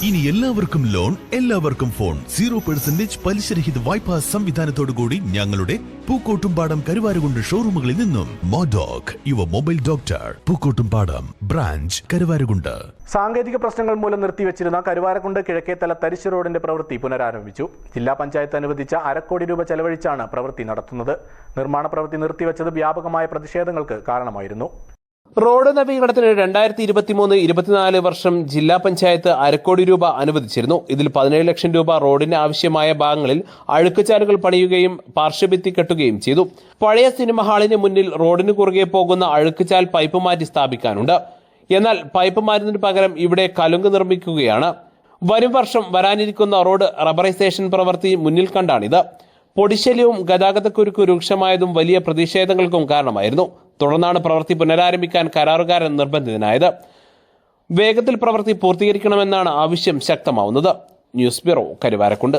ഇനി എല്ലാവർക്കും ലോൺ, എല്ലാവർക്കും ഫോൺ. 0% പലിശരഹിത വായ്പാ സംവിധാനത്തോടുകൂടി ഞങ്ങളുടെ പൂക്കോട്ടുംപാടം കരുവാരകുണ്ട് ഷോറൂമുകളിൽ നിന്നും. Modoc your mobile doctor, Pookkottumpadam branch, Karuvarakundu. സാങ്കേതിക പ്രശ്നങ്ങൾ മൂലം നിർത്തിവെച്ചിരുന്ന കരുവാരക്കുണ്ട് കിഴക്കേത്തല തരിശ് റോഡിന്റെ പ്രവൃത്തി പുനരാരംഭിച്ചു. ജില്ലാ പഞ്ചായത്ത് അനുവദിച്ച ₹1 കോടി ചെലവഴിച്ചാണ് പ്രവൃത്തി നടത്തുന്നത്. നിർമ്മാണ പ്രവൃത്തി നിർത്തിവെച്ചത് വ്യാപകമായ പ്രതിഷേധങ്ങൾക്ക് കാരണമായിരുന്നു. റോഡ് നവീകരണത്തിന് 2023-24 വർഷം ജില്ലാ പഞ്ചായത്ത് ₹1 കോടി അനുവദിച്ചിരുന്നു. ഇതിൽ 17 ലക്ഷം രൂപ റോഡിന് ആവശ്യമായ ഭാഗങ്ങളിൽ അഴുക്കുചാലുകൾ പണിയുകയും പാർശ്വഭിത്തി കെട്ടുകയും ചെയ്തു. പഴയ സിനിമ ഹാളിന് മുന്നിൽ റോഡിന് കുറുകെ പോകുന്ന അഴുക്കുചാൽ പൈപ്പ് മാറ്റി സ്ഥാപിക്കാനുണ്ട്. എന്നാൽ പൈപ്പ് മാറ്റുന്നതിന് പകരം ഇവിടെ കലുങ്ക് നിർമ്മിക്കുകയാണ്. വരും വർഷം വരാനിരിക്കുന്ന റോഡ് റബ്ബറൈസേഷൻ പ്രവൃത്തി മുന്നിൽ കണ്ടാണിത്. പൊടിശല്യവും ഗതാഗതക്കുരുക്ക് രൂക്ഷമായതും വലിയ പ്രതിഷേധങ്ങൾക്കും കാരണമായിരുന്നു. തുടർന്നാണ് പ്രവൃത്തി പുനരാരംഭിക്കാൻ കരാറുകാരൻ നിർബന്ധിതനായത്. വേഗത്തിൽ പ്രവൃത്തി പൂർത്തീകരിക്കണമെന്നാണ് ആവശ്യം ശക്തമാവുന്നത്. News bureau, Karuvarakundu.